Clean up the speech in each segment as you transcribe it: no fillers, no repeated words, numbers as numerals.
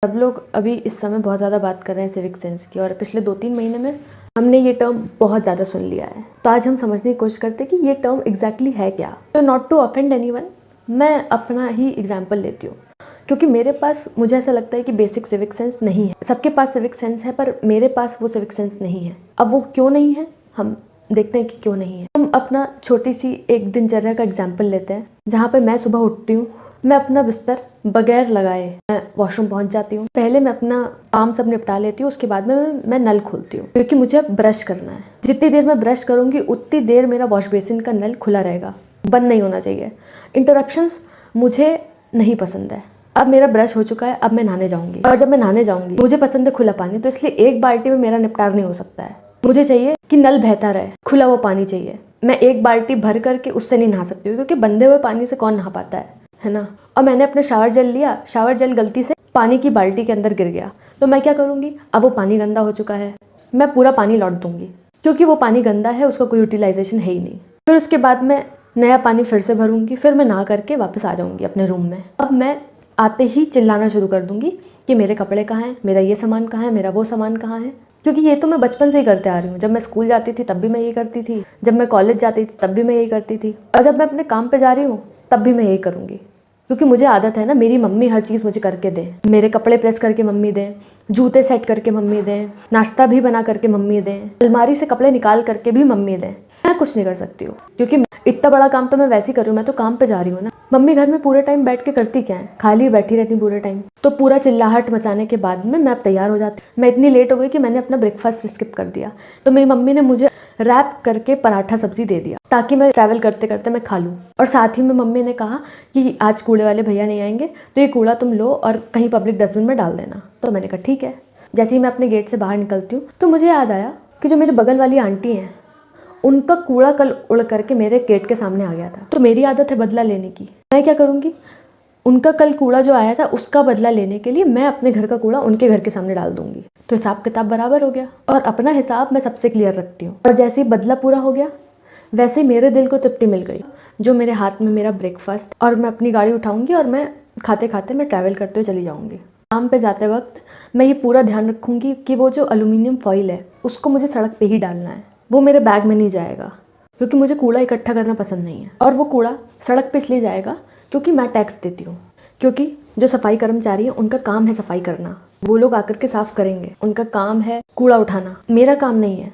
सब लोग अभी इस समय बहुत ज़्यादा बात कर रहे हैं सिविक सेंस की, और पिछले 2-3 महीने में हमने ये टर्म बहुत ज़्यादा सुन लिया है। तो आज हम समझने की कोशिश करते हैं कि ये टर्म एग्जैक्टली है क्या। तो नॉट टू ऑफेंड एनीवन, मैं अपना ही एग्जाम्पल लेती हूँ, क्योंकि मेरे पास, मुझे ऐसा लगता है कि बेसिक सिविक सेंस नहीं है। सबके पास सिविक सेंस है, पर मेरे पास वो सिविक सेंस नहीं है। अब वो क्यों नहीं है, हम देखते हैं कि क्यों नहीं है। हम अपना छोटी सी एक दिनचर्या का एग्जाम्पल लेते हैं, जहाँ पे मैं सुबह उठती हूँ, मैं अपना बिस्तर बगैर लगाए मैं वॉशरूम पहुंच जाती हूँ। पहले मैं अपना काम सब निपटा लेती हूँ, उसके बाद में मैं नल खोलती हूँ, क्योंकि मुझे ब्रश करना है। जितनी देर मैं ब्रश करूँगी उतनी देर मेरा वॉश बेसिन का नल खुला रहेगा, बंद नहीं होना चाहिए। इंटरप्शंस मुझे नहीं पसंद है। अब मेरा ब्रश हो चुका है, अब मैं नहाने जाऊँगी, और जब मैं नहाने जाऊँगी, मुझे पसंद है खुला पानी, तो इसलिए एक बाल्टी में मेरा निपटार नहीं हो सकता है। मुझे चाहिए कि नल बहता रहे, खुला हुआ पानी चाहिए। मैं एक बाल्टी भर करके उससे नहीं नहा सकती हूँ, क्योंकि बंधे हुए पानी से कौन नहा पाता है ना। और मैंने अपना शावर जेल लिया, शावर जेल गलती से पानी की बाल्टी के अंदर गिर गया, तो मैं क्या करूँगी, अब वो पानी गंदा हो चुका है, मैं पूरा पानी लौट दूँगी, क्योंकि वो पानी गंदा है, उसका कोई यूटिलाइजेशन है ही नहीं। फिर उसके बाद मैं नया पानी फिर से भरूँगी, फिर मैं नहा करके वापस आ जाऊँगी अपने रूम में। अब मैं आते ही चिल्लाना शुरू कर दूँगी कि मेरे कपड़े कहाँ हैं, मेरा ये सामान कहाँ है, मेरा वो सामान कहाँ है, क्योंकि ये तो मैं बचपन से ही करते आ रही हूँ। जब मैं स्कूल जाती थी तब भी मैं ये करती थी, जब मैं कॉलेज जाती थी तब भी मैं यही करती थी, और जब मैं अपने काम पे जा रही हूँ तब भी मैं यही करूँगी, क्योंकि मुझे आदत है ना, मेरी मम्मी हर चीज़ मुझे करके दे। मेरे कपड़े प्रेस करके मम्मी दें, जूते सेट करके मम्मी दें, नाश्ता भी बना करके मम्मी दें, अलमारी से कपड़े निकाल करके भी मम्मी दें। मैं कुछ नहीं कर सकती हूँ, क्योंकि इतना बड़ा काम तो मैं वैसे ही कर रही हूँ, मैं तो काम पे जा रही हूँ ना। मम्मी घर में पूरे टाइम बैठ के करती क्या है, खाली बैठी रहती पूरे टाइम। तो पूरा चिल्लाहट मचाने के बाद में मैं अब तैयार हो जाती। मैं इतनी लेट हो गई कि मैंने अपना ब्रेकफास्ट स्किप कर दिया, तो मेरी मम्मी ने मुझे रैप करके पराठा सब्जी दे दिया, ताकि मैं ट्रैवल करते करते मैं खा लूँ। और साथ ही में मम्मी ने कहा कि आज कूड़े वाले भैया नहीं आएंगे, तो ये कूड़ा तुम लो और कहीं पब्लिक डस्टबिन में डाल देना। तो मैंने कहा ठीक है। जैसे ही मैं अपने गेट से बाहर निकलती हूँ, तो मुझे याद आया कि जो मेरे बगल वाली आंटी हैं, उनका कूड़ा कल उड़ करके मेरे गेट के सामने आ गया था। तो मेरी आदत है बदला लेने की। मैं क्या करूँगी, उनका कल कूड़ा जो आया था उसका बदला लेने के लिए मैं अपने घर का कूड़ा उनके घर के सामने डाल दूंगी, तो हिसाब किताब बराबर हो गया। और अपना हिसाब मैं सबसे क्लियर रखती हूँ। और जैसे ही बदला पूरा हो गया, वैसे ही मेरे दिल को तृप्ति मिल गई, जो मेरे हाथ में मेरा ब्रेकफास्ट, और मैं अपनी गाड़ी उठाऊंगी और मैं खाते खाते मैं ट्रैवल करते हुए चली जाऊंगी। काम पे जाते वक्त मैं ये पूरा ध्यान रखूंगी कि वो जो एल्यूमिनियम फॉइल है उसको मुझे सड़क पे ही डालना है, वो मेरे बैग में नहीं जाएगा, क्योंकि मुझे कूड़ा इकट्ठा करना पसंद नहीं है। और वो कूड़ा सड़क पे इसलिए जाएगा क्योंकि मैं टैक्स देती हूँ, क्योंकि जो सफाई कर्मचारी है उनका काम है सफाई करना, वो लोग आकर के साफ करेंगे, उनका काम है कूड़ा उठाना। मेरा काम नहीं है,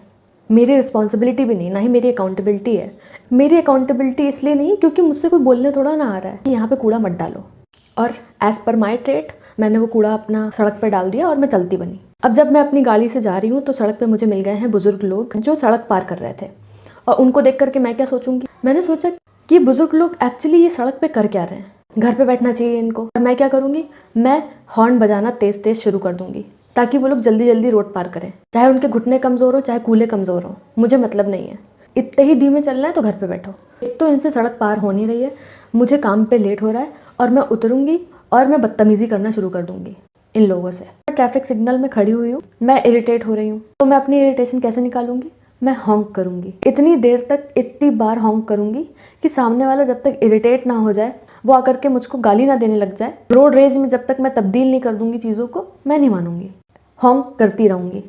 मेरी रिस्पॉन्सिबिलिटी भी नहीं, ना ही मेरी अकाउंटेबिलिटी है। मेरी अकाउंटेबिलिटी इसलिए नहीं क्योंकि मुझसे कोई बोलने थोड़ा ना आ रहा है कि यहाँ पे कूड़ा मत डालो। और एज पर माई ट्रेट मैंने वो कूड़ा अपना सड़क पर डाल दिया और मैं चलती बनी। अब जब मैं अपनी गाड़ी से जा रही हूँ तो सड़क पे मुझे मिल गए हैं बुजुर्ग लोग जो सड़क पार कर रहे थे, और उनको देख करके मैं क्या सोचूंगी, मैंने सोचा कि बुजुर्ग लोग एक्चुअली ये सड़क पे कर क्या रहे हैं, घर पे बैठना चाहिए इनको। और मैं क्या करूँगी, मैं हॉर्न बजाना तेज तेज शुरू कर दूंगी, ताकि वो लोग जल्दी जल्दी रोड पार करें, चाहे उनके घुटने कमज़ोर हो चाहे कूल्हे कमज़ोर हो, मुझे मतलब नहीं है। इतने ही धीमे चलना है तो घर पे बैठो। एक तो इनसे सड़क पार हो नहीं रही है, मुझे काम पे लेट हो रहा है, और मैं उतरूंगी और मैं बदतमीज़ी करना शुरू कर दूंगी इन लोगों से। मैं ट्रैफिक सिग्नल में खड़ी हुई हूँ, मैं इरिटेट हो रही हूँ, तो मैं अपनी इरिटेशन कैसे निकालूंगी, मैं हॉन्क करूँगी। इतनी देर तक इतनी बार हॉन्क करूँगी कि सामने वाला जब तक इरिटेट ना हो जाए, वो आकर के मुझको गाली ना देने लग जाए। रोड रेज में जब तक मैं तब्दील नहीं कर दूंगी चीज़ों को, मैं नहीं मानूंगी, हॉन्क करती रहूँगी।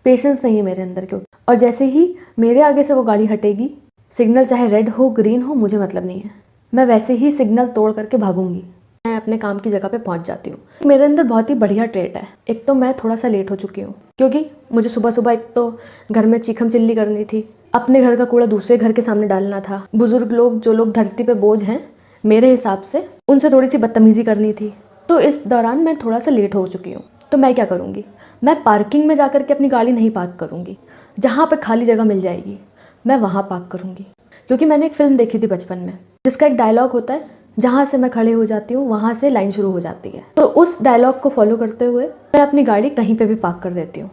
पेशेंस नहीं है मेरे अंदर क्यों। और जैसे ही मेरे आगे से वो गाड़ी हटेगी, सिग्नल चाहे रेड हो ग्रीन हो मुझे मतलब नहीं है, मैं वैसे ही सिग्नल तोड़ करके भागूंगी। मैं अपने काम की जगह पे पहुंच जाती हूँ। मेरे अंदर बहुत ही बढ़िया ट्रेट है। एक तो मैं थोड़ा सा लेट हो चुकी हूँ, क्योंकि मुझे सुबह सुबह एक तो घर में चीखम चिल्ली करनी थी, अपने घर का कूड़ा दूसरे घर के सामने डालना था, बुजुर्ग लोग जो लोग धरती पे बोझ हैं मेरे हिसाब से, उनसे थोड़ी सी बदतमीजी करनी थी। तो इस दौरान मैं थोड़ा सा लेट हो चुकी हूँ। तो मैं क्या करूँगी, मैं पार्किंग में जाकर के अपनी गाड़ी नहीं पार्क करूँगी, जहाँ पे खाली जगह मिल जाएगी मैं वहाँ पार्क करूँगी। क्योंकि मैंने एक फिल्म देखी थी बचपन में, जिसका एक डायलॉग होता है, जहाँ से मैं खड़े हो जाती हूँ वहाँ से लाइन शुरू हो जाती है। तो उस डायलॉग को फॉलो करते हुए मैं अपनी गाड़ी कहीं पे भी पार्क कर देती हूँ।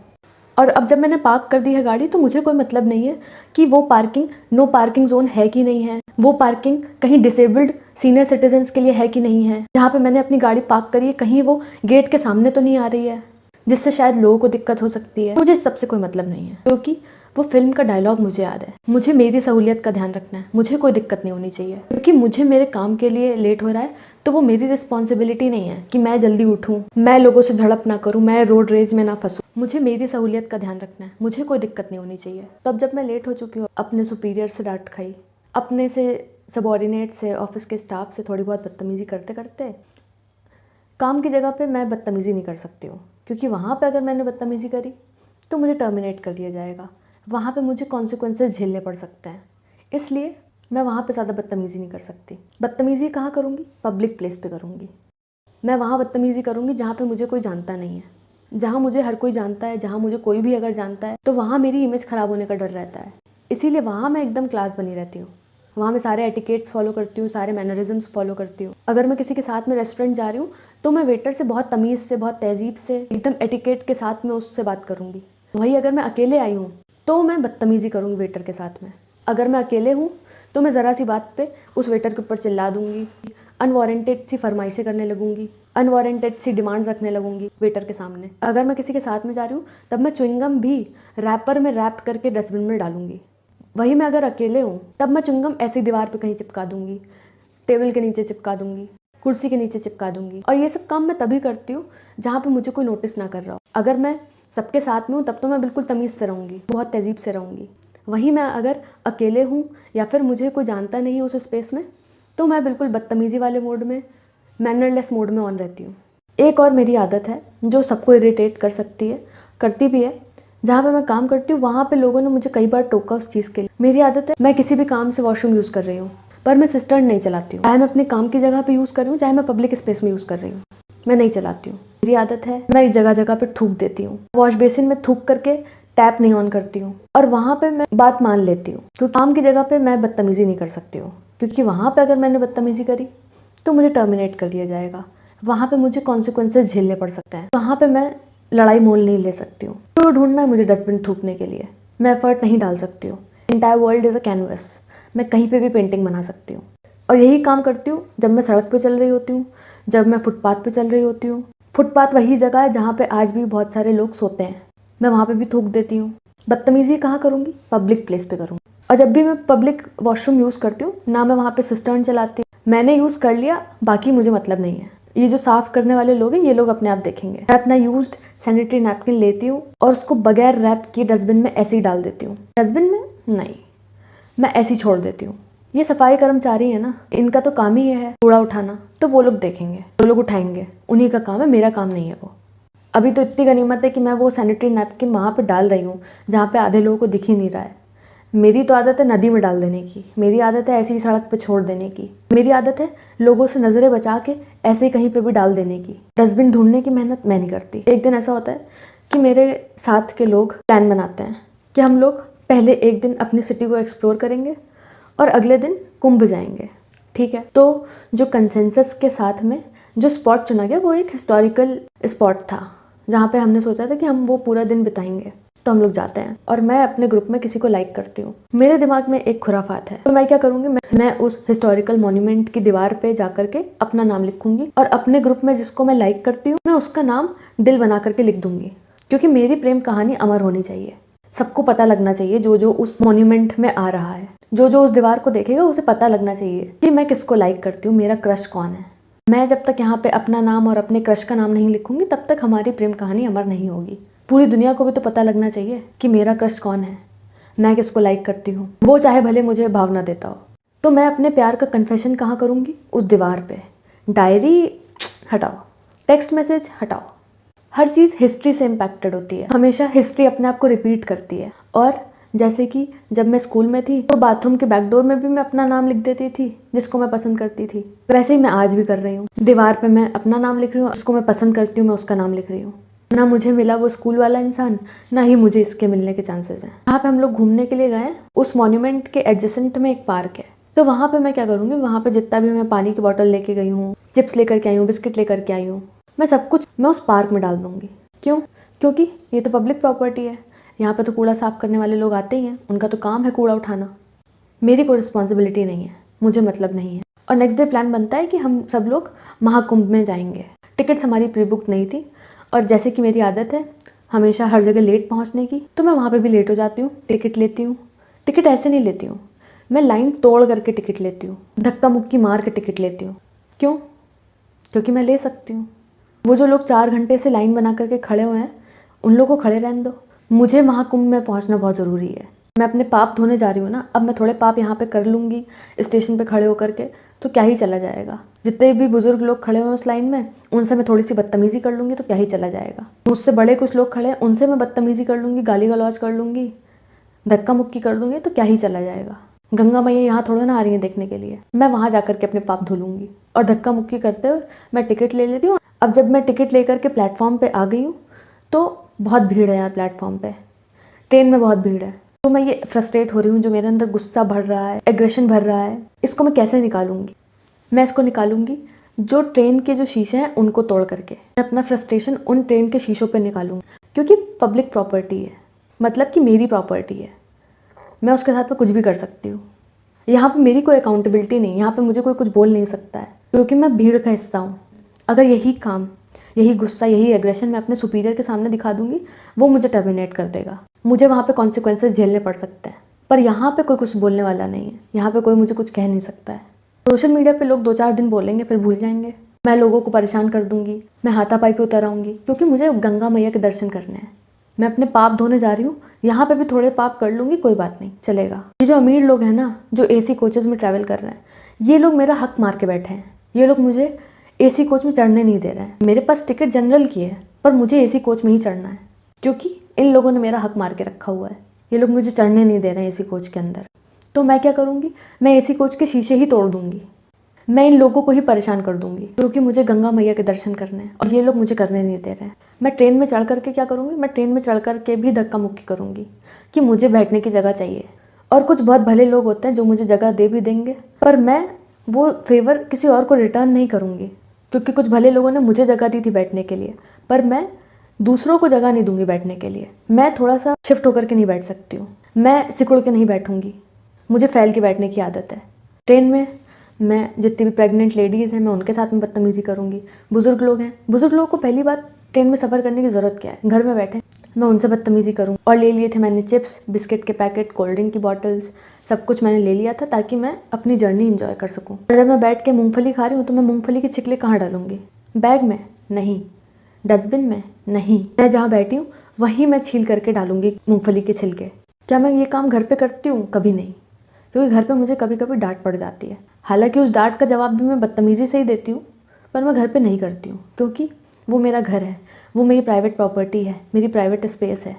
और अब जब मैंने पार्क कर दी है गाड़ी, तो मुझे कोई मतलब नहीं है कि वो पार्किंग नो पार्किंग जोन है कि नहीं है, वो पार्किंग कहीं डिसेबल्ड सीनियर सिटीजन्स के लिए है कि नहीं है, जहाँ पे मैंने अपनी गाड़ी पार्क करी है कहीं वो गेट के सामने तो नहीं आ रही है, जिससे शायद लोगों को दिक्कत हो सकती है। मुझे इस सबसे कोई मतलब नहीं है, क्योंकि वो फिल्म का डायलॉग मुझे याद है। मुझे मेरी सहूलियत का ध्यान रखना है, मुझे कोई दिक्कत नहीं होनी चाहिए, क्योंकि मुझे मेरे काम के लिए लेट हो रहा है तो वो मेरी रिस्पॉन्सिबिलिटी नहीं है कि मैं जल्दी उठूँ, मैं लोगों से झड़प ना करूँ, मैं रोड रेज में ना फंसूँ। मुझे मेरी सहूलियत का ध्यान रखना है, मुझे कोई दिक्कत नहीं होनी चाहिए। तो अब जब मैं लेट हो चुकी हूँ, अपने सुपीरियर से डांट खाई, अपने से सबॉर्डिनेट से, ऑफिस के स्टाफ से थोड़ी बहुत बदतमीज़ी करते करते, काम की जगह पे मैं बदतमीज़ी नहीं कर सकती हूँ, क्योंकि वहाँ पे अगर मैंने बदतमीज़ी करी तो मुझे टर्मिनेट कर दिया जाएगा, वहाँ पे मुझे कॉन्सिक्वेंसेस झेलने पड़ सकते हैं। इसलिए मैं वहाँ पे ज़्यादा बदतमीज़ी नहीं कर सकती। बदतमीज़ी कहाँ करूँगी? पब्लिक प्लेस पे करूँगी। मैं वहाँ बदतमीज़ी करूँगी जहाँ पे मुझे कोई जानता नहीं है, जहाँ मुझे हर कोई जानता है, जहाँ मुझे कोई भी अगर जानता है तो वहाँ मेरी इमेज ख़राब होने का डर रहता है। इसीलिए वहाँ मैं एकदम क्लास बनी रहती हूँ, वहाँ मैं सारे एटिकेट्स फॉलो करती हूँ, सारे मैनरिज्म्स फॉलो करती हूँ। अगर मैं किसी के साथ में रेस्टोरेंट जा रही हूँ तो मैं वेटर से बहुत तमीज़ से, बहुत तहज़ीब से, एकदम एटिकेट के साथ में उससे बात करूँगी। वही अगर मैं अकेले आई हूँ तो मैं बदतमीज़ी करूँगी वेटर के साथ में। अगर मैं अकेले हूँ तो मैं ज़रा सी बात पे उस वेटर के ऊपर चिल्ला दूँगी, अनवारंटेड सी फरमाइशें करने लगूँगी, अनवारंटेड सी डिमांड्स रखने लगूँगी वेटर के सामने। अगर मैं किसी के साथ में जा रही हूँ तब मैं च्युइंगम भी रैपर में रैप करके डस्टबिन में डालूँगी। वही मैं अगर अकेले हूँ तब मैं च्युइंगम ऐसी दीवार पे कहीं चिपका दूँगी, टेबल के नीचे चिपका दूँगी, कुर्सी के नीचे चिपका दूँगी। और ये सब काम मैं तभी करती हूँ जहाँ पे मुझे कोई नोटिस ना कर रहा हो। अगर मैं सबके साथ में हूँ तब तो मैं बिल्कुल तमीज़ से रहूँगी, बहुत तहज़ीब से रहूँगी। वहीं मैं अगर अकेले हूँ या फिर मुझे कोई जानता नहीं है उस स्पेस में तो मैं बिल्कुल बदतमीज़ी वाले मोड में, मैनरलेस मोड में ऑन रहती हूँ। एक और मेरी आदत है जो सबको इरिटेट कर सकती है, करती भी है। जहाँ पे मैं काम करती हूँ वहाँ पे लोगों ने मुझे कई बार टोका उस चीज़ के लिए। मेरी आदत है, मैं किसी भी काम से वॉशरूम यूज़ कर रही हूँ पर मैं सिस्टर्न नहीं चलाती हूँ। चाहे मैं अपने काम की जगह पे यूज़ कर रही हूँ, चाहे मैं पब्लिक स्पेस में यूज़ कर रही हूँ, मैं नहीं चलाती हूँ। मेरी आदत है, मैं जगह जगह पे थूक देती हूँ। वॉश बेसिन में थूक करके टैप नहीं ऑन करती हूँ और वहाँ पे मैं बात मान लेती हूँ, क्योंकि काम की जगह पे मैं बदतमीज़ी नहीं कर सकती हूँ, क्योंकि वहाँ पे अगर मैंने बदतमीज़ी करी तो मुझे टर्मिनेट कर दिया जाएगा, वहाँ पे मुझे कॉन्सिक्वेंसेस झेलने पड़ सकते हैं, वहाँ पे मैं लड़ाई मोल नहीं ले सकती हूँ। तो ढूंढना है मुझे डस्टबिन थूकने के लिए, मैं एफर्ट नहीं डाल सकती हूँ। Entire world is a canvas, मैं कहीं पे भी पेंटिंग बना सकती हूँ। और यही काम करती हूँ जब मैं सड़क पे चल रही होती हूँ, जब मैं फुटपाथ पे चल रही होती हूँ। फुटपाथ वही जगह है जहाँ पे आज भी बहुत सारे लोग सोते हैं, मैं वहाँ पे भी थूक देती हूँ। बदतमीज़ी कहाँ करूँगी? पब्लिक प्लेस पे करूँगी। और जब भी मैं पब्लिक वॉशरूम यूज़ करती हूँ ना, मैं वहाँ पे सिस्टर्न चलाती हूँ। मैंने यूज़ कर लिया, बाकी मुझे मतलब नहीं है। ये जो साफ़ करने वाले लोग हैं ये लोग अपने आप देखेंगे। मैं अपना यूज्ड सैनिटरी नैपकिन लेती हूँ और उसको बगैर रैप किए डस्टबिन में ऐसे ही डाल देती हूँ। डस्टबिन में नहीं, मैं ऐसे ही छोड़ देती हूँ। ये सफाई कर्मचारी है ना, इनका तो काम ही है कूड़ा उठाना, तो वो लोग देखेंगे, वो लोग उठाएंगे, उन्हीं का काम है, मेरा काम नहीं है वो। अभी तो इतनी गनीमत है कि मैं वो सैनिटरी नैपकिन वहाँ पे डाल रही हूँ जहाँ पे आधे लोगों को दिख ही नहीं रहा है। मेरी तो आदत है नदी में डाल देने की, मेरी आदत है ऐसी ही सड़क पे छोड़ देने की, मेरी आदत है लोगों से नज़रें बचा के ऐसे ही कहीं पे भी डाल देने की। डस्टबिन ढूंढने की मेहनत मैं नहीं करती। एक दिन ऐसा होता है कि मेरे साथ के लोग प्लान बनाते हैं कि हम लोग पहले एक दिन अपनी सिटी को एक्सप्लोर करेंगे और अगले दिन कुंभ जाएंगे, ठीक है। तो जो कंसेंसस के साथ में जो स्पॉट चुना गया वो एक हिस्टोरिकल स्पॉट था जहाँ पे हमने सोचा था कि हम वो पूरा दिन बिताएंगे। तो हम लोग जाते हैं और मैं अपने ग्रुप में किसी को लाइक करती हूँ। मेरे दिमाग में एक खुराफात है, तो मैं क्या करूँगी, मैं उस हिस्टोरिकल मॉन्यूमेंट की दीवार पे जा करके अपना नाम लिखूंगी और अपने ग्रुप में जिसको मैं लाइक करती हूँ मैं उसका नाम दिल बना करके लिख दूंगी, क्योंकि मेरी प्रेम कहानी अमर होनी चाहिए। सबको पता लगना चाहिए, जो जो उस मॉन्यूमेंट में आ रहा है, जो जो उस दीवार को देखेगा उसे पता लगना चाहिए कि मैं किसको लाइक करती हूँ, मेरा क्रश कौन है। मैं जब तक यहाँ पे अपना नाम और अपने क्रश का नाम नहीं लिखूंगी तब तक हमारी प्रेम कहानी अमर नहीं होगी। पूरी दुनिया को भी तो पता लगना चाहिए कि मेरा क्रश कौन है, मैं किसको लाइक करती हूँ, वो चाहे भले मुझे भाव ना देता हो। तो मैं अपने प्यार का कन्फेशन कहाँ करूँगी? उस दीवार पे। डायरी हटाओ, टेक्स्ट मैसेज हटाओ, हर चीज़ हिस्ट्री से इम्पैक्टेड होती है। हमेशा हिस्ट्री अपने आप को रिपीट करती है। और जैसे कि जब मैं स्कूल में थी तो बाथरूम के बैकडोर में भी मैं अपना नाम लिख देती थी जिसको मैं पसंद करती थी, वैसे ही मैं आज भी कर रही हूँ। दीवार पे मैं अपना नाम लिख रही हूँ, जिसको मैं पसंद करती हूँ मैं उसका नाम लिख रही हूँ। ना मुझे मिला वो स्कूल वाला इंसान, ना ही मुझे इसके मिलने के चांसेस हैं। वहाँ पे हम लोग घूमने के लिए गए, उस मॉन्यूमेंट के एडजेसेंट में एक पार्क है, तो वहाँ पे मैं क्या करूँगी, वहाँ पे जितना भी मैं पानी की बोतल लेके गई हूँ, चिप्स लेकर के आई हूँ, बिस्किट लेकर के आई हूँ, मैं सब कुछ मैं उस पार्क में डाल दूँगी। क्यों? क्योंकि ये तो पब्लिक प्रॉपर्टी है, यहाँ पे तो कूड़ा साफ करने वाले लोग आते ही हैं, उनका तो काम है कूड़ा उठाना। मेरी कोई रिस्पॉन्सिबिलिटी नहीं है, मुझे मतलब नहीं है। और नेक्स्ट डे प्लान बनता है कि हम सब लोग महाकुंभ में जाएंगे। टिकट्स हमारी प्री बुक नहीं थी और जैसे कि मेरी आदत है हमेशा हर जगह लेट पहुँचने की, तो मैं वहाँ पर भी लेट हो जाती हूँ, टिकट लेती हूँ। टिकट ऐसे नहीं लेती हूँ, मैं लाइन तोड़ करके टिकट लेती हूँ, धक्का मुक्की मार के टिकट लेती हूँ। क्यों? क्योंकि मैं ले सकती हूँ। वो जो लोग 4 घंटे से लाइन बना करके खड़े हुए हैं, उन लोगों को खड़े रहने दो। मुझे महाकुंभ में पहुँचना बहुत ज़रूरी है। मैं अपने पाप धोने जा रही हूँ ना, अब मैं थोड़े पाप यहाँ पे कर लूँगी स्टेशन पे खड़े होकर के, तो क्या ही चला जाएगा। जितने भी बुजुर्ग लोग खड़े हुए हैं उस लाइन में, उनसे मैं थोड़ी सी बदतमीज़ी कर लूँगी तो क्या ही चला जाएगा। मुझसे बड़े कुछ लोग खड़े हैं, उनसे मैं बदतमीज़ी कर लूँगी, गाली गलौज कर लूँगी, धक्का मुक्की कर दूँगी तो क्या ही चला जाएगा। गंगा मैया यहाँ थोड़ा ना आ रही है देखने के लिए। मैं वहाँ जा करके अपने पाप धो लूँगी। और धक्का मुक्की करते हुए मैं टिकट ले लेती हूँ। अब जब मैं टिकट लेकर के प्लेटफॉर्म पे आ गई हूँ तो बहुत भीड़ है यार प्लेटफॉर्म पे, ट्रेन में बहुत भीड़ है। तो मैं ये फ्रस्ट्रेट हो रही हूँ, जो मेरे अंदर गुस्सा भर रहा है, एग्रेशन भर रहा है, इसको मैं कैसे निकालूंगी? मैं इसको निकालूंगी जो ट्रेन के जो शीशे हैं उनको तोड़ करके। मैं अपना फ्रस्ट्रेशन उन ट्रेन के शीशों पे निकालूंगी, क्योंकि पब्लिक प्रॉपर्टी है, मतलब कि मेरी प्रॉपर्टी है। मैं उसके साथ में कुछ भी कर सकती हूँ। यहाँ पे मेरी कोई अकाउंटेबिलिटी नहीं, यहाँ पे मुझे कोई कुछ बोल नहीं सकता है, क्योंकि मैं भीड़ का हिस्सा हूँ। अगर यही काम, यही गुस्सा, यही एग्रेशन मैं अपने सुपीरियर के सामने दिखा दूंगी, वो मुझे टर्मिनेट कर देगा। मुझे वहाँ पे कॉन्सिक्वेंसेस झेलने पड़ सकते हैं। पर यहाँ पे कोई कुछ बोलने वाला नहीं है, यहाँ पे कोई मुझे कुछ कह नहीं सकता है। सोशल मीडिया पे लोग 2-4 दिन बोलेंगे, फिर भूल जाएंगे। मैं लोगों को परेशान कर दूंगी, मैं हाथापाई पे उतर आऊँगी, क्योंकि मुझे गंगा मैया के दर्शन करने हैं। मैं अपने पाप धोने जा रही हूँ, यहाँ पे भी थोड़े पाप कर लूँगी, कोई बात नहीं, चलेगा। ये जो अमीर लोग हैं ना, जो एसी कोचेज़ में ट्रैवल कर रहे हैं, ये लोग मेरा हक मार के बैठे हैं। ये लोग मुझे एसी कोच में चढ़ने नहीं दे रहे हैं। मेरे पास टिकट जनरल की है, पर मुझे एसी कोच में ही चढ़ना है, क्योंकि इन लोगों ने मेरा हक मार के रखा हुआ है। ये लोग मुझे चढ़ने नहीं दे रहे हैं एसी कोच के अंदर। तो मैं क्या करूँगी? मैं एसी कोच के शीशे ही तोड़ दूँगी। मैं इन लोगों को ही परेशान कर दूँगी, क्योंकि मुझे गंगा मैया के दर्शन करने हैं और ये लोग मुझे करने नहीं दे रहे हैं। मैं ट्रेन में चढ़ करके क्या करूँगी? मैं ट्रेन में चढ़ करके भी धक्का मुक्की करूँगी कि मुझे बैठने की जगह चाहिए। और कुछ बहुत भले लोग होते हैं जो मुझे जगह दे भी देंगे, पर मैं वो फेवर किसी और को रिटर्न नहीं करूँगी, क्योंकि कुछ भले लोगों ने मुझे जगह दी थी बैठने के लिए, पर मैं दूसरों को जगह नहीं दूंगी बैठने के लिए। मैं थोड़ा सा शिफ्ट होकर के नहीं बैठ सकती हूँ, मैं सिकुड़ के नहीं बैठूंगी, मुझे फैल के बैठने की आदत है। ट्रेन में मैं जितनी भी प्रेग्नेंट लेडीज़ हैं, मैं उनके साथ में बदतमीज़ी करूँगी। बुज़ुर्ग लोग हैं, बुज़ुर्ग लोगों को पहली बात ट्रेन में सफ़र करने की ज़रूरत क्या है? घर में बैठे, मैं उनसे बदतमीज़ी करूँ। और ले लिए थे मैंने चिप्स, बिस्किट के पैकेट, कोल्ड ड्रिंक की बॉटल्स, सब कुछ मैंने ले लिया था ताकि मैं अपनी जर्नी इंजॉय कर सकूँ। जब मैं बैठ के मूँगफली खा रही हूँ तो मैं मूँगफली की छिकले कहाँ डालूँगी? बैग में? नहीं। डस्टबिन में? नहीं। मैं जहाँ बैठी हूँ वहीं मैं छील करके डालूँगी मूँगफली के छिलके। क्या मैं ये काम घर पे करती हूँ? कभी नहीं, क्योंकि घर पे मुझे कभी कभी डांट पड़ जाती है। हालांकि उस डांट का जवाब भी मैं बदतमीज़ी से ही देती हूँ, पर मैं घर पे नहीं करती हूँ, क्योंकि वो मेरा घर है, वो मेरी प्राइवेट प्रॉपर्टी है, मेरी प्राइवेट स्पेस है।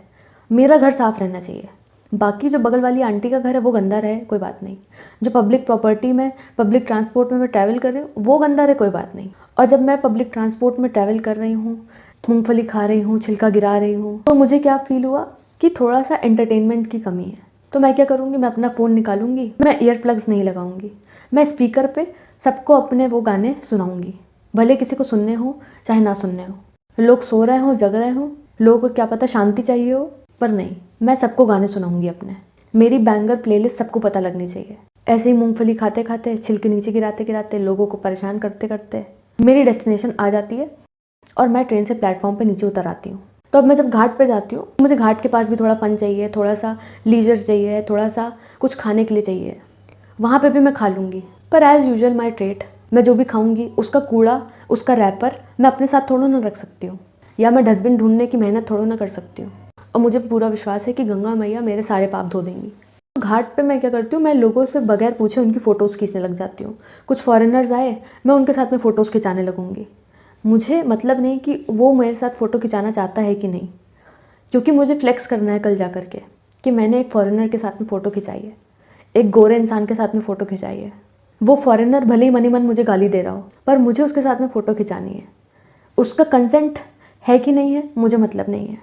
मेरा घर साफ़ रहना चाहिए। बाकी जो बगल वाली आंटी का घर है वो गंदा रहे, कोई बात नहीं। जो पब्लिक प्रॉपर्टी में, पब्लिक ट्रांसपोर्ट में मैं ट्रैवल कर रही हूँ वो गंदा रहे, कोई बात नहीं। और जब मैं पब्लिक ट्रांसपोर्ट में ट्रैवल कर रही हूँ, मूँगफली खा रही हूँ, छिलका गिरा रही हूँ, तो मुझे क्या फील हुआ कि थोड़ा सा एंटरटेनमेंट की कमी है। तो मैं क्या करूँगी? मैं अपना फ़ोन निकालूंगी, मैं ईयर प्लग्स नहीं लगाऊंगी, मैं स्पीकर पे सबको अपने वो गाने सुनाऊंगी, भले किसी को सुनने हो चाहे ना सुनने हो। लोग सो रहे हों, जग रहे हों, लोगों को क्या पता शांति चाहिए हो, पर नहीं, मैं सबको गाने सुनाऊंगी अपने। मेरी बैंगर प्लेलिस्ट सबको पता लगनी चाहिए। ऐसे ही मूँगफली खाते खाते, छिलके नीचे गिराते गिराते, लोगों को परेशान करते करते मेरी डेस्टिनेशन आ जाती है और मैं ट्रेन से प्लेटफॉर्म पर नीचे उतर आती हूँ। तो अब मैं जब घाट पे जाती हूँ, मुझे घाट के पास भी थोड़ा फन चाहिए, थोड़ा सा लीजर चाहिए, थोड़ा सा कुछ खाने के लिए चाहिए। वहाँ पे भी मैं खा लूँगी, पर एज़ यूजुअल माई ट्रेट, मैं जो भी खाऊँगी उसका कूड़ा, उसका रैपर मैं अपने साथ थोड़ा ना रख सकती हूँ, या मैं डस्टबिन ढूंढने की मेहनत थोड़ा ना कर सकती हूँ। और मुझे पूरा विश्वास है कि गंगा मैया मेरे सारे पाप धो देंगी। घाट पे मैं क्या करती हूँ, मैं लोगों से बगैर पूछे उनकी फ़ोटोज़ खींचने लग जाती हूँ। कुछ फॉरेनर्स आए, मैं उनके साथ में फ़ोटोज़ खिंचाने लगूँगी। मुझे मतलब नहीं कि वो मेरे साथ फ़ोटो खिंचाना चाहता है कि नहीं, क्योंकि मुझे फ्लेक्स करना है कल जा कर के कि मैंने एक फ़ॉरेनर के साथ में फ़ोटो खिंचाई है, एक गोरे इंसान के साथ में फ़ोटो खिंचाई है। वो फ़ॉरेनर भले ही मनी मन मुझे गाली दे रहा हो, पर मुझे उसके साथ में फ़ोटो खिंचानी है। उसका कंसेंट है कि नहीं है मुझे मतलब नहीं है,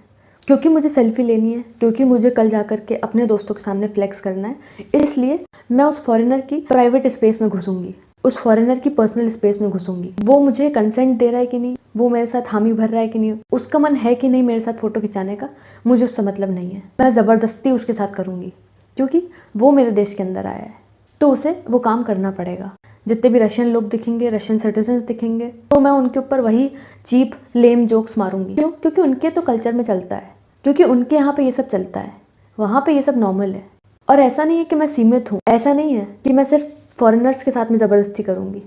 क्योंकि मुझे सेल्फी लेनी है, क्योंकि मुझे कल जा कर के अपने दोस्तों के सामने फ्लेक्स करना है। इसलिए मैं उस फॉरेनर की प्राइवेट स्पेस में घुसूँगी, उस फॉरेनर की पर्सनल स्पेस में घुसूँगी। वो मुझे कंसेंट दे रहा है कि नहीं, वो मेरे साथ हामी भर रहा है कि नहीं, उसका मन है कि नहीं मेरे साथ फ़ोटो खिंचाने का, मुझे उससे मतलब नहीं है। मैं ज़बरदस्ती उसके साथ करूँगी, क्योंकि वो मेरे देश के अंदर आया है, तो उसे वो काम करना पड़ेगा। जितने भी रशियन लोग दिखेंगे, रशियन सिटीजन्स दिखेंगे, तो मैं उनके ऊपर वही चीप लेम जोक्स मारूंगी। क्यों? क्योंकि उनके तो कल्चर में चलता है, क्योंकि उनके यहाँ पे ये सब चलता है, वहाँ पे ये सब नॉर्मल है। और ऐसा नहीं है कि मैं सीमित हूँ, ऐसा नहीं है कि मैं सिर्फ फॉरेनर्स के साथ में ज़बरदस्ती करूँगी।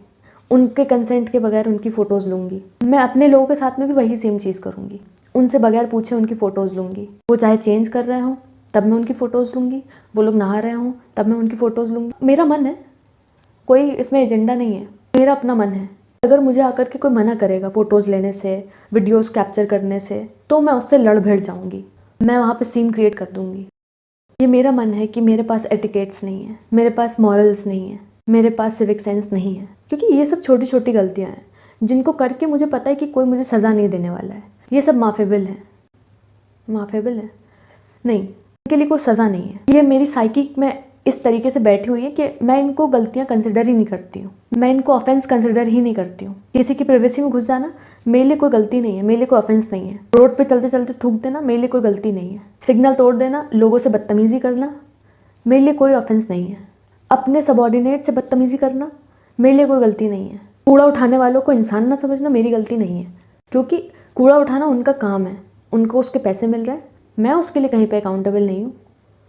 उनके कंसेंट के बगैर उनकी फ़ोटोज़ लूँगी। मैं अपने लोगों के साथ में भी वही सेम चीज़ करूँगी, उनसे बगैर पूछे उनकी फ़ोटोज़ लूँगी। वो चाहे चेंज कर रहे हों तब मैं उनकी फ़ोटोज़ लूँगी, वो लोग नहा रहे हों तब मैं उनकी फ़ोटोज़ लूँगी। मेरा मन है, कोई इसमें एजेंडा नहीं है, मेरा अपना मन है। अगर मुझे आकर के कोई मना करेगा फ़ोटोज़ लेने से, वीडियोज़ कैप्चर करने से, तो मैं उससे लड़ भिड़ जाऊँगी, मैं वहाँ पे सीन क्रिएट कर दूँगी। ये मेरा मन है कि मेरे पास एटिकेट्स नहीं है, मेरे पास मॉरल्स नहीं है, मेरे पास सिविक सेंस नहीं है, क्योंकि ये सब छोटी छोटी गलतियाँ हैं जिनको करके मुझे पता है कि कोई मुझे सज़ा नहीं देने वाला है। ये सब माफेबल है, माफेबल है नहीं, इनके लिए कोई सज़ा नहीं है। ये मेरी साइकी में इस तरीके से बैठी हुई है कि मैं इनको गलतियाँ कंसिडर ही नहीं करती हूँ, मैं इनको ऑफेंस कंसिडर ही नहीं करती हूँ। किसी की प्राइवेसी में घुस जाना मेरे लिए कोई गलती नहीं है, मेरे लिए कोई ऑफेंस नहीं है। रोड पे चलते चलते थूक देना मेरे लिए कोई गलती नहीं है। सिग्नल तोड़ देना, लोगों से बदतमीज़ी करना मेरे लिए कोई ऑफेंस नहीं है। अपने सबॉर्डिनेट से बदतमीज़ी करना मेरे लिए कोई गलती नहीं है। कूड़ा उठाने वालों को इंसान ना समझना मेरी गलती नहीं है, क्योंकि कूड़ा उठाना उनका काम है, उनको उसके पैसे मिल रहे हैं, मैं उसके लिए कहीं पे अकाउंटेबल नहीं हूँ।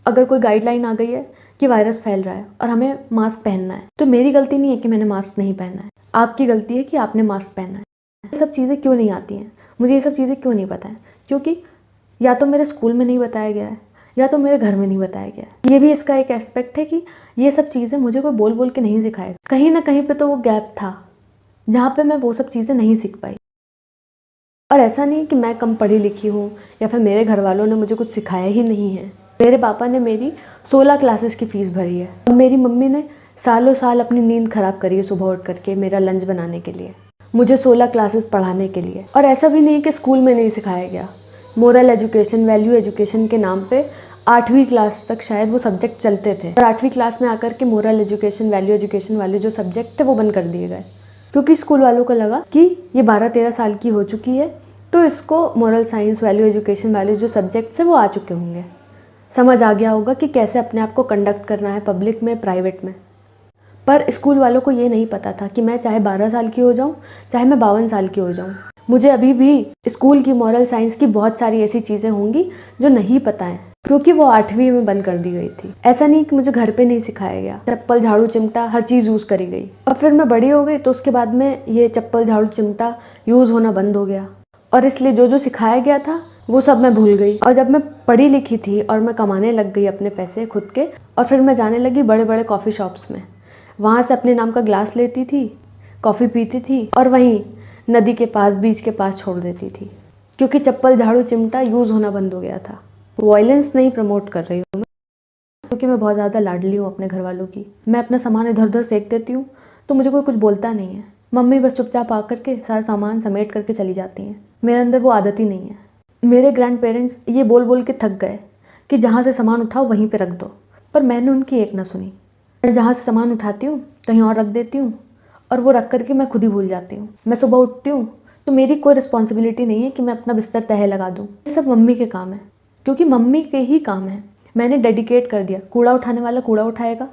अगर कोई गाइडलाइन आ गई है कि वायरस फैल रहा है और हमें मास्क पहनना है, तो मेरी गलती नहीं है कि मैंने मास्क नहीं पहना है, आपकी गलती है कि आपने मास्क पहना है। ये सब चीज़ें क्यों नहीं आती हैं, मुझे ये सब चीज़ें क्यों नहीं पता है? क्योंकि या तो मेरे स्कूल में नहीं बताया गया है या तो मेरे घर में नहीं बताया गया है। ये भी इसका एक एस्पेक्ट है कि ये सब चीज़ें मुझे कोई बोल बोल के नहीं सिखाएगा। कहीं ना कहीं पे तो वो गैप था जहाँ पे मैं वो सब चीज़ें नहीं सीख पाई। और ऐसा नहीं कि मैं कम पढ़ी लिखी हूँ या फिर मेरे घर वालों ने मुझे कुछ सिखाया ही नहीं है। मेरे पापा ने मेरी 16 क्लासेस की फ़ीस भरी है और मेरी मम्मी ने सालों साल अपनी नींद ख़राब करी है सुबह उठ करके मेरा लंच बनाने के लिए, मुझे 16 क्लासेस पढ़ाने के लिए। और ऐसा भी नहीं कि स्कूल में नहीं सिखाया गया। मोरल एजुकेशन, वैल्यू एजुकेशन के नाम पे 8वीं क्लास तक शायद वो सब्जेक्ट चलते थे और 8वीं क्लास में आकर के मोरल एजुकेशन, वैल्यू एजुकेशन वाले जो सब्जेक्ट थे वो बंद कर दिए गए, क्योंकि स्कूल वालों को लगा कि ये 12-13 साल की हो चुकी है तो इसको मोरल साइंस, वैल्यू एजुकेशन वाले जो सब्जेक्ट्स हैं वो आ चुके होंगे, समझ आ गया होगा कि कैसे अपने आप को कंडक्ट करना है पब्लिक में, प्राइवेट में। पर स्कूल वालों को ये नहीं पता था कि मैं चाहे 12 साल की हो जाऊँ, चाहे मैं 52 साल की हो जाऊँ, मुझे अभी भी स्कूल की मॉरल साइंस की बहुत सारी ऐसी चीज़ें होंगी जो नहीं पता है, क्योंकि वो 8वीं में बंद कर दी गई थी। ऐसा नहीं कि मुझे घर पे नहीं सिखाया गया, चप्पल, झाड़ू, चिमटा हर चीज़ यूज़ करी गई। और फिर मैं बड़ी हो गई तो उसके बाद में ये चप्पल, झाड़ू, चिमटा यूज़ होना बंद हो गया और इसलिए जो जो सिखाया गया था वो सब मैं भूल गई। और जब मैं पढ़ी लिखी थी और मैं कमाने लग गई अपने पैसे खुद के, और फिर मैं जाने लगी बड़े बड़े कॉफ़ी शॉप्स में, वहाँ से अपने नाम का ग्लास लेती थी, कॉफ़ी पीती थी और वहीं नदी के पास, बीच के पास छोड़ देती थी, क्योंकि चप्पल, झाड़ू, चिमटा यूज़ होना बंद हो गया था। वायलेंस नहीं प्रमोट कर रही हूँ मैं, क्योंकि मैं बहुत ज़्यादा लाडली हूँ अपने घर वालों की। मैं अपना सामान इधर उधर फेंक देती हूँ तो मुझे कोई कुछ बोलता नहीं है। मम्मी बस चुपचाप आकर के सारा सामान समेट करके चली जाती हैं। मेरे अंदर वो आदत ही नहीं है। मेरे ग्रैंड पेरेंट्स ये बोल बोल के थक गए कि जहाँ से सामान उठाओ वहीं पे रख दो, पर मैंने उनकी एक ना सुनी। मैं जहाँ से सामान उठाती हूँ कहीं और रख देती हूँ और वो रख करके मैं खुद ही भूल जाती हूँ। मैं सुबह उठती हूँ तो मेरी कोई रिस्पॉन्सिबिलिटी नहीं है कि मैं अपना बिस्तर तह लगा दूँ। ये सब मम्मी के काम है, क्योंकि मम्मी के ही काम है। मैंने डेडिकेट कर दिया, कूड़ा उठाने वाला कूड़ा उठाएगा,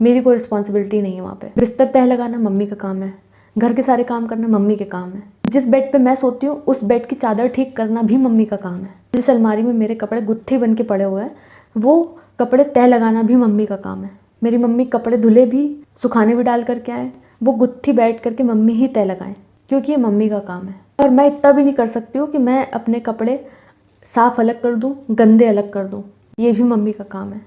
मेरी कोई रिस्पॉन्सिबिलिटी नहीं है वहाँ पे। बिस्तर तह लगाना मम्मी का काम है, घर के सारे काम करना मम्मी के काम है। जिस बेड पे मैं सोती हूँ उस बेड की चादर ठीक करना भी मम्मी का काम है। जिस अलमारी में मेरे कपड़े गुत्थी बन के पड़े हुए हैं वो कपड़े तह लगाना भी मम्मी का काम है। मेरी मम्मी कपड़े धुले भी, सुखाने भी डाल करके आए, वो गुत्थी बैठ करके मम्मी ही तह लगाएं, क्योंकि ये मम्मी का काम है। और मैं इतना भी नहीं कर सकती हूँ कि मैं अपने कपड़े साफ़ अलग कर दूँ, गंदे अलग कर दूँ, ये भी मम्मी का काम है।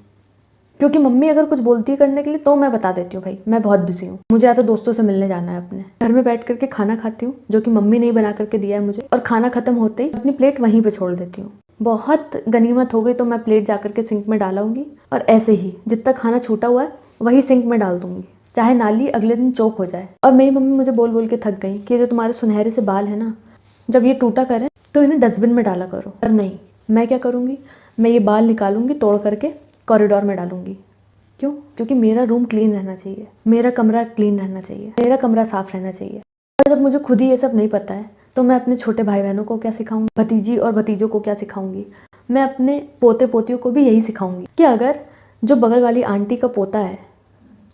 क्योंकि मम्मी अगर कुछ बोलती है करने के लिए तो मैं बता देती हूँ भाई मैं बहुत बिजी हूँ, मुझे या तो दोस्तों से मिलने जाना है। अपने घर में बैठ करके खाना खाती हूँ जो कि मम्मी ने ही बना करके दिया है मुझे, और खाना खत्म होते ही अपनी प्लेट वहीं पे छोड़ देती हूँ। बहुत गनीमत हो गई तो मैं प्लेट जा करके सिंक में डालूंगी और ऐसे ही जितना खाना छूटा हुआ है वही सिंक में डाल दूंगी, चाहे नाली अगले दिन चौक हो जाए। और मेरी मम्मी मुझे बोल बोल के थक गई कि जो तुम्हारे सुनहरे से बाल है ना, जब ये टूटा करें तो इन्हें डस्टबिन में डाला करो। पर नहीं, मैं क्या करूँगी, मैं ये बाल निकालूंगी, तोड़ करके कॉरिडोर में डालूंगी। क्यों? क्योंकि मेरा रूम क्लीन रहना चाहिए, मेरा कमरा क्लीन रहना चाहिए, मेरा कमरा साफ रहना चाहिए। और जब मुझे खुद ही ये सब नहीं पता है तो मैं अपने छोटे भाई बहनों को क्या सिखाऊंगी, भतीजी और भतीजों को क्या सिखाऊंगी? मैं अपने पोते पोतियों को भी यही सिखाऊंगी कि अगर जो बगल वाली आंटी का पोता है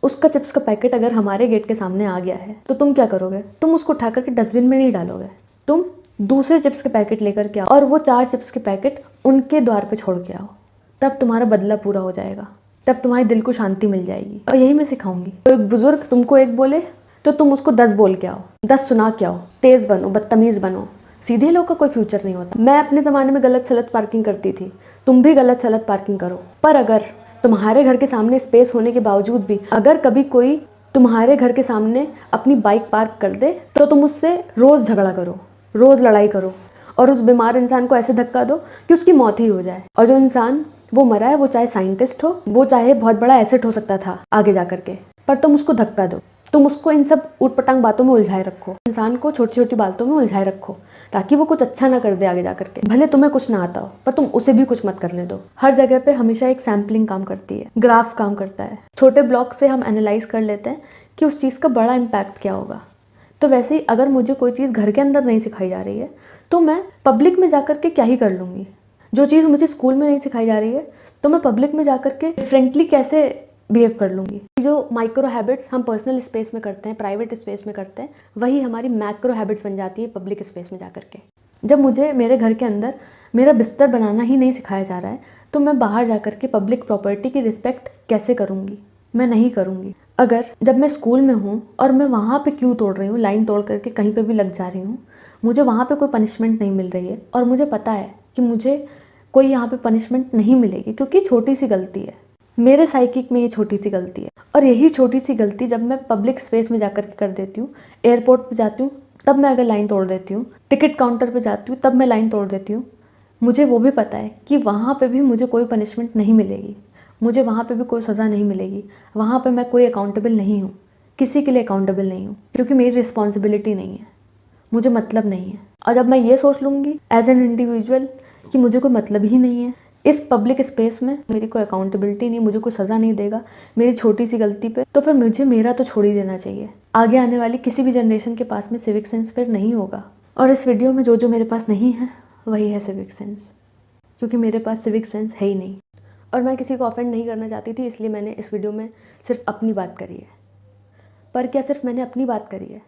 उसका चिप्स का पैकेट अगर हमारे गेट के सामने आ गया है तो तुम क्या करोगे? तुम उसको उठा करके डस्टबिन में नहीं डालोगे, तुम दूसरे चिप्स के पैकेट लेकर के आओ और वो 4 चिप्स के पैकेट उनके द्वार पे छोड़ के आओ, तब तुम्हारा बदला पूरा हो जाएगा, तब तुम्हारे दिल को शांति मिल जाएगी। और यही मैं सिखाऊंगी। तो एक बुजुर्ग तुमको एक बोले तो तुम उसको 10 बोल के आओ, 10 सुना के आओ, तेज़ बनो, बदतमीज़ बनो। सीधे लोग का कोई फ्यूचर नहीं होता। मैं अपने ज़माने में गलत सलत पार्किंग करती थी, तुम भी गलत सलत पार्किंग करो। पर अगर तुम्हारे घर के सामने स्पेस होने के बावजूद भी अगर कभी कोई तुम्हारे घर के सामने अपनी बाइक पार्क कर दे तो तुम उससे रोज़ झगड़ा करो, रोज़ लड़ाई करो और उस बीमार इंसान को ऐसे धक्का दो कि उसकी मौत ही हो जाए। और जो इंसान वो मरा है, वो चाहे साइंटिस्ट हो, वो चाहे बहुत बड़ा एसेट हो सकता था आगे जा करके, पर तुम उसको धक्का दो, तुम उसको इन सब ऊट पटांग बातों में उलझाए रखो, इंसान को छोटी छोटी बातों में उलझाए रखो ताकि वो कुछ अच्छा ना कर दे आगे जा करके। भले तुम्हें कुछ ना आता हो पर तुम उसे भी कुछ मत करने दो। हर जगह पे हमेशा एक सैम्पलिंग काम करती है, ग्राफ काम करता है। छोटे ब्लॉक से हम एनालाइज कर लेते हैं कि उस चीज़ का बड़ा इम्पैक्ट क्या होगा। तो वैसे ही अगर मुझे कोई चीज़ घर के अंदर नहीं सिखाई जा रही है तो मैं पब्लिक में जाकर के क्या ही कर लूँगी। जो चीज़ मुझे स्कूल में नहीं सिखाई जा रही है तो मैं पब्लिक में जाकर के डिफरेंटली कैसे बिहेव कर लूँगी। जो माइक्रो हैबिट्स हम पर्सनल स्पेस में करते हैं, प्राइवेट स्पेस में करते हैं, वही हमारी मैक्रो हैबिट्स बन जाती है पब्लिक स्पेस में जाकर के। जब मुझे मेरे घर के अंदर मेरा बिस्तर बनाना ही नहीं सिखाया जा रहा है तो मैं बाहर जाकर के पब्लिक प्रॉपर्टी की रिस्पेक्ट कैसे करूँगी? मैं नहीं करूँगी। अगर जब मैं स्कूल में हूँ और मैं वहाँ पे क्यों तोड़ रही हूँ, लाइन तोड़ करके कहीं पे भी लग जा रही हूँ, मुझे वहाँ पे कोई पनिशमेंट नहीं मिल रही है और मुझे पता है कि मुझे कोई यहाँ पे पनिशमेंट नहीं मिलेगी क्योंकि छोटी सी गलती है, मेरे साइकिक में ये छोटी सी गलती है। और यही छोटी सी गलती जब मैं पब्लिक स्पेस में जाकर के कर देती हूँ, एयरपोर्ट पे जाती हूँ तब मैं अगर लाइन तोड़ देती हूँ, टिकट काउंटर पे जाती हूँ तब मैं लाइन तोड़ देती हूँ, मुझे वो भी पता है कि वहाँ पे भी मुझे कोई पनिशमेंट नहीं मिलेगी, मुझे वहाँ पे भी कोई सज़ा नहीं मिलेगी, वहाँ पे मैं कोई अकाउंटेबल नहीं हूँ, किसी के लिए अकाउंटेबल नहीं हूँ क्योंकि मेरी रिस्पॉन्सिबिलिटी नहीं है, मुझे मतलब नहीं है। और जब मैं ये सोच लूँगी एज एन इंडिविजुअल कि मुझे कोई मतलब ही नहीं है, इस पब्लिक स्पेस में मेरी कोई अकाउंटेबिलिटी नहीं, मुझे कोई सज़ा नहीं देगा मेरी छोटी सी गलती पे, तो फिर मुझे मेरा तो छोड़ ही देना चाहिए। आगे आने वाली किसी भी जनरेशन के पास में सिविक सेंस फिर नहीं होगा। और इस वीडियो में जो मेरे पास नहीं है वही है सिविक सेंस, क्योंकि मेरे पास सिविक सेंस है ही नहीं। और मैं किसी को ऑफेंड नहीं करना चाहती थी, इसलिए मैंने इस वीडियो में सिर्फ अपनी बात करी है। पर क्या सिर्फ मैंने अपनी बात करी है?